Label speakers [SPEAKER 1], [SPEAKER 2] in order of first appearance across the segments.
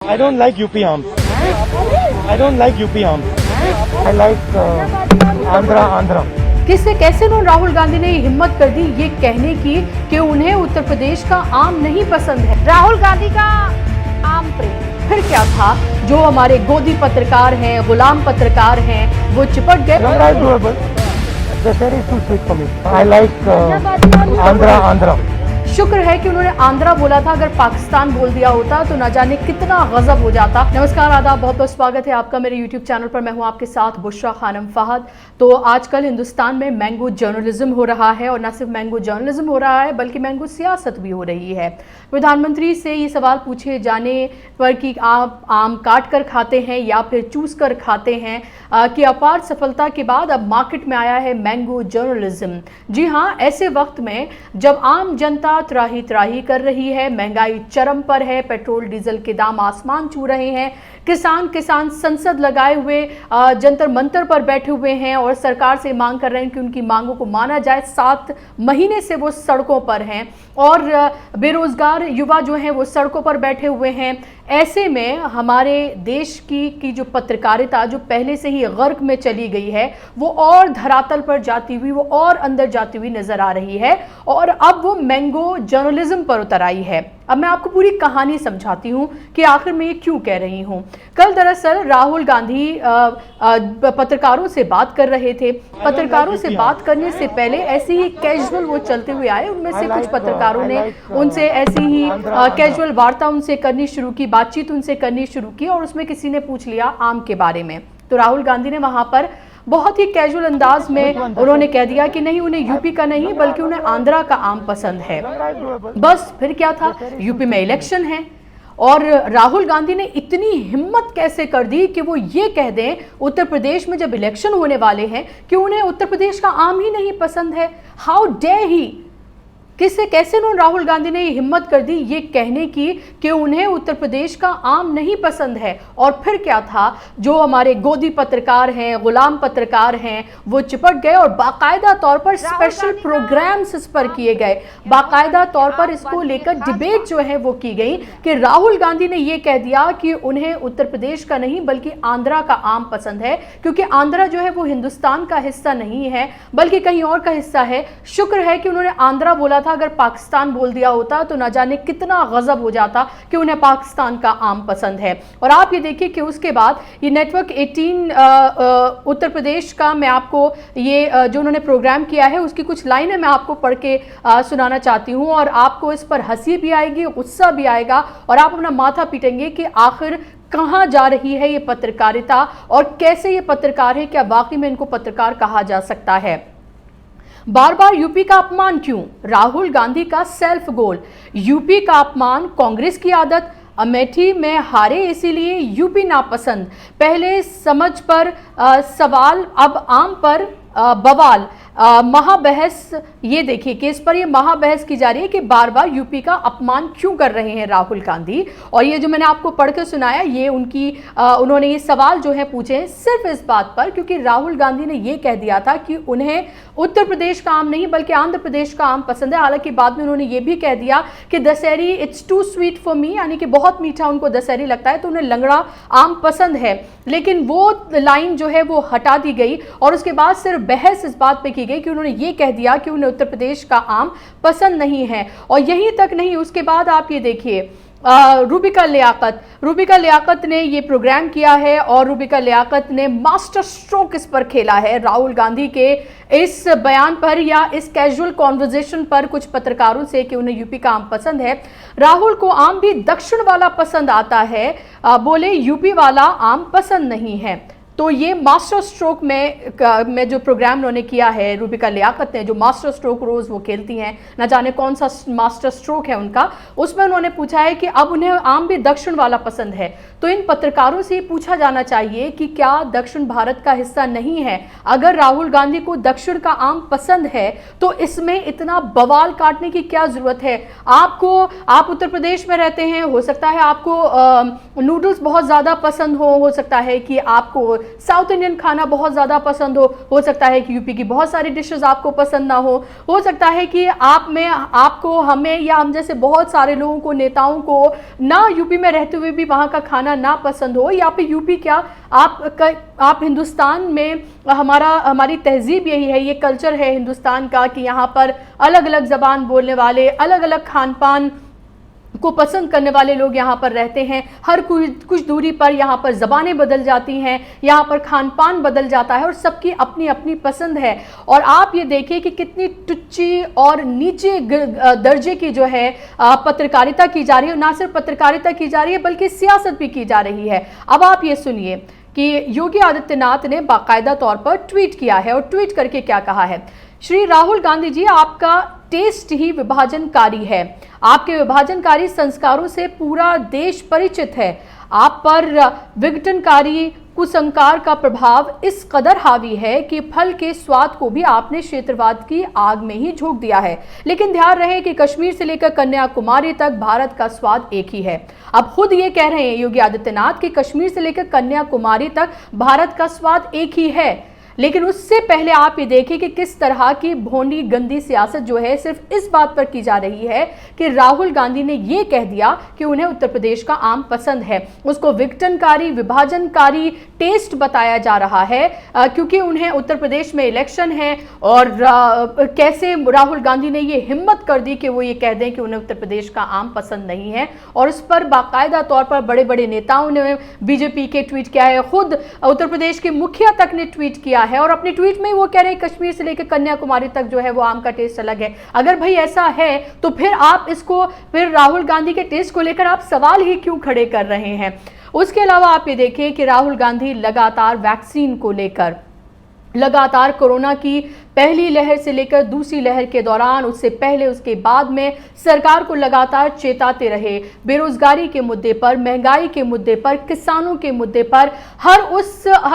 [SPEAKER 1] I don't like UP arms. I don't like UP arms. I like Andhra.
[SPEAKER 2] किससे कैसे उन्होंने राहुल गांधी ने हिम्मत कर दी ये कहने की कि उन्हें उत्तर प्रदेश का आम नहीं पसंद है। राहुल गांधी का आम प्रेम फिर क्या था? जो हमारे गोदी पत्रकार हैं, गुलाम पत्रकार हैं, वो चिपट गए।
[SPEAKER 1] I like Andhra.
[SPEAKER 2] शुक्र है कि उन्होंने आंध्रा बोला था, अगर पाकिस्तान बोल दिया होता तो ना जाने कितना गजब हो जाता। नमस्कार, आदाब, बहुत बहुत स्वागत है आपका मेरे YouTube चैनल पर। मैं हूं आपके साथ बुशरा खानम फहद। तो आजकल हिंदुस्तान में मैंगो जर्नलिज्म हो रहा है, और न सिर्फ मैंगो जर्नलिज्म हो रहा है बल्कि मैंगो सियासत भी हो रही है। प्रधानमंत्री से ये सवाल पूछे जाने पर कि आप आम काट कर खाते हैं या फिर चूस कर खाते हैं, कि अपार सफलता के बाद अब मार्केट में आया है मैंगो जर्नलिज्म। जी हाँ, ऐसे वक्त में जब आम जनता त्राही त्राही कर रही है, महंगाई चरम पर है, पेट्रोल डीजल के दाम आसमान छू रहे हैं, किसान संसद लगाए हुए जंतर मंतर पर बैठे हुए हैं और सरकार से मांग कर रहे हैं कि उनकी मांगों को माना जाए। 7 महीने से वो सड़कों पर हैं और बेरोजगार युवा जो हैं वो सड़कों पर बैठे हुए हैं। ऐसे में हमारे देश की जो पत्रकारिता जो पहले से ही गर्क में चली गई है, वो और धरातल पर जाती हुई, वो और अंदर जाती हुई नजर आ रही है और अब वो मैंगो जर्नलिज्म पर उतर आई है। अब मैं आपको पूरी कहानी समझाती हूँ कि आखिर मैं ये क्यों कह रही हूँ। कल दरअसल राहुल गांधी पत्रकारों से बात कर रहे थे। पत्रकारों से बात करने से पहले ऐसे ही कैजुअल वो चलते हुए आए। उनमें से कुछ पत्रकारों ने उनसे ऐसी ही कैजुअल वार्ता उनसे करनी शुरू की, बातचीत उनसे करनी शुरू की, और उसमें किसी ने पूछ लिया आम के बारे में। तो राहुल गांधी ने वहां पर बहुत ही कैजुअल अंदाज में उन्होंने कह दिया कि नहीं, उन्हें यूपी का नहीं बल्कि उन्हें आंध्रा का आम पसंद है। बस फिर क्या था, यूपी में इलेक्शन है और राहुल गांधी ने इतनी हिम्मत कैसे कर दी कि वो ये कह दें उत्तर प्रदेश में जब इलेक्शन होने वाले हैं कि उन्हें उत्तर प्रदेश का आम ही नहीं पसंद है। How dare he! किससे कैसे उन्होंने राहुल गांधी ने हिम्मत कर दी ये कहने की कि उन्हें उत्तर प्रदेश का आम नहीं पसंद है। और फिर क्या था, जो हमारे गोदी पत्रकार हैं, गुलाम पत्रकार हैं, वो चिपट गए और बाकायदा तौर पर स्पेशल प्रोग्राम्स इस पर किए गए। बाकायदा तौर पर इसको लेकर डिबेट जो है वो की गई कि राहुल गांधी ने ये कह दिया कि उन्हें उत्तर प्रदेश का नहीं बल्कि आंध्रा का आम पसंद है, क्योंकि आंध्रा जो है वो हिंदुस्तान का हिस्सा नहीं है बल्कि कहीं और का हिस्सा है। शुक्र है कि उन्होंने आंध्रा बोला, अगर पाकिस्तान बोल दिया होता तो ना जाने कितना गजब हो जाता कि उन्हें पाकिस्तान का आम पसंद है। और आप ये देखिए कि उसके बाद ये नेटवर्क 18 उत्तर प्रदेश का मैं आपको ये जो उन्होंने प्रोग्राम किया है उसकी कुछ लाइनें मैं आपको पढ़ के सुनाना चाहती हूं, और आपको इस पर हंसी भी आएगी, गुस्सा भी आएगा, और आप अपना माथा पीटेंगे कि आखिर कहां जा रही है ये पत्रकारिता और कैसे ये पत्रकार है, क्या वाकई में इनको पत्रकार कहा जा सकता है। बार बार यूपी का अपमान क्यों? राहुल गांधी का सेल्फ गोल। यूपी का अपमान कांग्रेस की आदत। अमेठी में हारे इसीलिए यूपी नापसंद। पहले समझ पर सवाल, अब आम पर बवाल। महाबहस, ये देखिए कि इस पर ये महाबहस की जा रही है कि बार बार यूपी का अपमान क्यों कर रहे हैं राहुल गांधी। और ये जो मैंने आपको पढ़ के सुनाया, ये उन्होंने ये सवाल जो है पूछे हैं सिर्फ इस बात पर क्योंकि राहुल गांधी ने ये कह दिया था कि उन्हें उत्तर प्रदेश का आम नहीं बल्कि आंध्र प्रदेश का आम पसंद है। हालांकि बाद में उन्होंने ये भी कह दिया कि Dasheri it's too sweet for me, यानी कि बहुत मीठा उनको दशहरी लगता है तो उन्हें लंगड़ा आम पसंद है। लेकिन वो लाइन जो है वो हटा दी गई और उसके बाद सिर्फ बहस इस बात पे की गई कि उन्होंने ये कह दिया कि उन्हें उत्तर प्रदेश का आम पसंद नहीं है। और यहीं तक नहीं, उसके बाद आप ये देखिए रूबिका लियाकत ने ये प्रोग्राम किया है और रूबिका लियाकत ने मास्टर स्ट्रोक इस पर खेला है राहुल गांधी के इस बयान पर या इस कैजुअल कॉन्वर्जेशन पर कुछ पत्रकारों से कि उन्हें यूपी का आम पसंद है। राहुल को आम भी दक्षिण वाला पसंद आता है, बोले यूपी वाला आम पसंद नहीं है। तो ये मास्टर स्ट्रोक में जो प्रोग्राम उन्होंने किया है रूबिका लियाकत ने, जो मास्टर स्ट्रोक रोज वो खेलती हैं, न जाने कौन सा मास्टर स्ट्रोक है उनका, उसमें उन्होंने पूछा है कि अब उन्हें आम भी दक्षिण वाला पसंद है। तो इन पत्रकारों से पूछा जाना चाहिए कि क्या दक्षिण भारत का हिस्सा नहीं है? अगर राहुल गांधी को दक्षिण का आम पसंद है तो इसमें इतना बवाल काटने की क्या जरूरत है? आप उत्तर प्रदेश में रहते हैं, हो सकता है आपको नूडल्स बहुत ज्यादा पसंद हो सकता है कि आपको साउथ इंडियन खाना बहुत ज़्यादा पसंद हो सकता है कि यूपी की बहुत सारी डिशेस आपको पसंद ना हो सकता है कि आपको, हमें या हम जैसे बहुत सारे लोगों को, नेताओं को ना यूपी में रहते हुए भी वहाँ का खाना ना पसंद हो, या फिर यूपी क्या आप हिंदुस्तान में हमारी तहजीब यही है, ये कल्चर है हिंदुस्तान का कि यहाँ पर अलग अलग ज़बान बोलने वाले, अलग अलग खान पान को पसंद करने वाले लोग यहाँ पर रहते हैं। हर कुछ दूरी पर यहाँ पर ज़बानें बदल जाती हैं, यहाँ पर खान पान बदल जाता है और सबकी अपनी अपनी पसंद है। और आप ये देखिए कि कितनी टुच्ची और नीचे दर्जे की जो है पत्रकारिता की जा रही है। ना सिर्फ पत्रकारिता की जा रही है बल्कि सियासत भी की जा रही है। अब आप ये सुनिए कि योगी आदित्यनाथ ने बाकायदा तौर पर ट्वीट किया है और ट्वीट करके क्या कहा है। श्री राहुल गांधी जी, आपका टेस्ट ही विभाजनकारी है। आपके विभाजनकारी संस्कारों से पूरा देश परिचित है। आप पर विघटनकारी कुसंस्कार का प्रभाव इस कदर हावी है कि फल के स्वाद को भी आपने क्षेत्रवाद की आग में ही झोंक दिया है। लेकिन ध्यान रहे कि कश्मीर से लेकर कन्याकुमारी तक भारत का स्वाद एक ही है। अब खुद ये कह रहे हैं योगी आदित्यनाथ कि कश्मीर से लेकर कन्याकुमारी तक भारत का स्वाद एक ही है। लेकिन उससे पहले आप ये देखिए कि किस तरह की भोंडी गंदी सियासत जो है सिर्फ इस बात पर की जा रही है कि राहुल गांधी ने ये कह दिया कि उन्हें उत्तर प्रदेश का आम पसंद है। उसको विघटनकारी, विभाजनकारी टेस्ट बताया जा रहा है क्योंकि उन्हें उत्तर प्रदेश में इलेक्शन है। और कैसे राहुल गांधी ने ये हिम्मत कर दी कि वो ये कह दें कि उन्हें उत्तर प्रदेश का आम पसंद नहीं है। और उस पर बाकायदा तौर पर बड़े बड़े नेताओं ने, बीजेपी के ट्वीट किया है, खुद उत्तर प्रदेश के मुखिया तक ने ट्वीट किया है और अपने ट्वीट में वो कह रहे हैं कश्मीर से लेकर कन्याकुमारी तक जो है वो आम का टेस्ट अलग है। अगर भाई ऐसा है तो फिर राहुल गांधी के टेस्ट को लेकर आप सवाल ही क्यों खड़े कर रहे हैं। उसके अलावा आप ये देखिए कि राहुल गांधी लगातार वैक्सीन को लेकर, लगातार कोरोना की पहली लहर से लेकर दूसरी लहर के दौरान, उससे पहले, उसके बाद में सरकार को लगातार चेताते रहे। बेरोजगारी के मुद्दे पर, महंगाई के मुद्दे पर, किसानों के मुद्दे पर, हर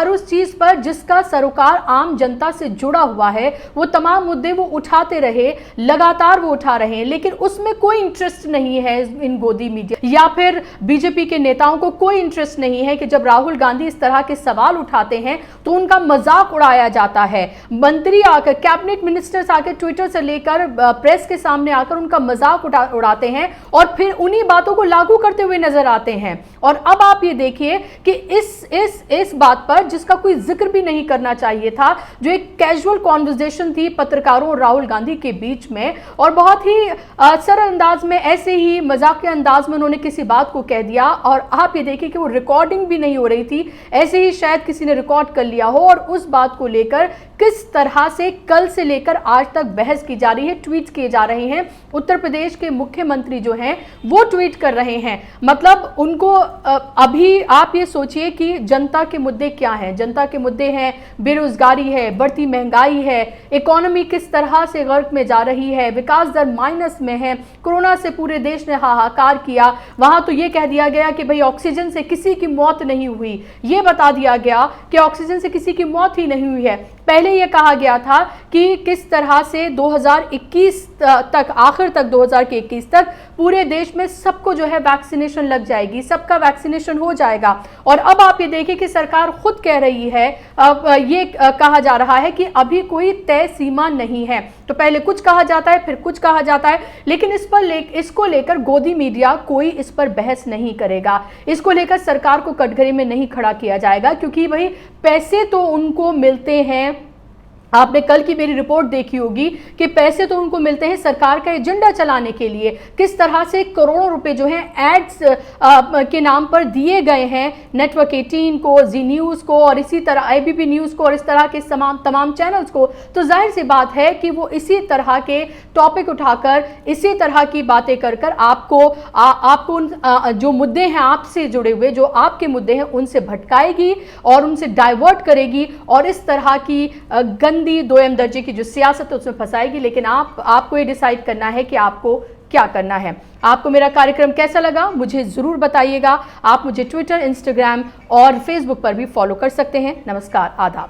[SPEAKER 2] उस चीज पर जिसका सरोकार आम जनता से जुड़ा हुआ है, वो तमाम मुद्दे वो उठाते रहे, लगातार वो उठा रहे हैं। लेकिन उसमें कोई इंटरेस्ट नहीं है इन गोदी मीडिया या फिर बीजेपी के नेताओं को कोई इंटरेस्ट नहीं है कि जब राहुल गांधी इस तरह के सवाल उठाते हैं तो उनका मजाक उड़ाया जाता है। मंत्री आकर, कैबिनेट मिनिस्टर्स आकर ट्विटर से लेकर प्रेस के सामने आकर उनका मजाक उड़ाते हैं और फिर उन्हीं बातों को लागू करते हुए नजर आते हैं। और अब आप ये देखिए कि इस बात पर जिसका कोई जिक्र भी नहीं करना चाहिए था, जो एक कैजुअल कॉन्वर्सेशन थी पत्रकारों और राहुल गांधी के बीच में, और बहुत ही सरल अंदाज में, ऐसे ही मजाकिया अंदाज में उन्होंने किसी बात को कह दिया। और आप ये देखिए कि वो रिकॉर्डिंग भी नहीं हो रही थी, ऐसे ही शायद किसी ने रिकॉर्ड कर लिया हो। और उस बात को लेकर किस तरह से कल से लेकर आज तक बहस की जा रही है, ट्वीट किए जा रहे हैं। उत्तर प्रदेश के मुख्यमंत्री जो हैं वो ट्वीट कर रहे हैं। मतलब उनको अभी आप ये सोचिए कि जनता के मुद्दे क्या हैं। जनता के मुद्दे हैं बेरोजगारी है, बढ़ती महंगाई है, इकोनॉमी किस तरह से गर्क में जा रही है, विकास दर माइनस में है, कोरोना से पूरे देश ने हाहाकार किया। वहां तो ये कह दिया गया कि भाई ऑक्सीजन से किसी की मौत नहीं हुई, ये बता दिया गया कि ऑक्सीजन से किसी की मौत ही नहीं हुई है। पहले यह कहा गया था कि किस तरह से 2021 तक, आखिर तक 2021 तक पूरे देश में सबको जो है वैक्सीनेशन लग जाएगी, सबका वैक्सीनेशन हो जाएगा। और अब आप ये देखिए कि सरकार खुद कह रही है, ये कहा जा रहा है कि अभी कोई तय सीमा नहीं है। तो पहले कुछ कहा जाता है, फिर कुछ कहा जाता है, लेकिन इसको लेकर गोदी मीडिया कोई इस पर बहस नहीं करेगा। इसको लेकर सरकार को कटघरे में नहीं खड़ा किया जाएगा, क्योंकि भाई पैसे तो उनको मिलते हैं। आपने कल की मेरी रिपोर्ट देखी होगी कि पैसे तो उनको मिलते हैं सरकार का एजेंडा चलाने के लिए। किस तरह से करोड़ों रुपए जो हैं एड्स के नाम पर दिए गए हैं नेटवर्क 18 को, जी न्यूज़ को, और इसी तरह ABP न्यूज़ को, और इस तरह के तमाम चैनल्स को। तो जाहिर सी बात है कि वो इसी तरह के टॉपिक उठाकर, इसी तरह की बातें कर आपको जो मुद्दे हैं आपसे जुड़े हुए, जो आपके मुद्दे हैं, उनसे भटकाएगी और उनसे डाइवर्ट करेगी और इस तरह की दोयम दर्जे की जो सियासत है उसमें फंसाएगी। लेकिन आपको ये डिसाइड करना है कि आपको क्या करना है। आपको मेरा कार्यक्रम कैसा लगा मुझे जरूर बताइएगा। आप मुझे ट्विटर, इंस्टाग्राम और फेसबुक पर भी फॉलो कर सकते हैं। नमस्कार, आदाब।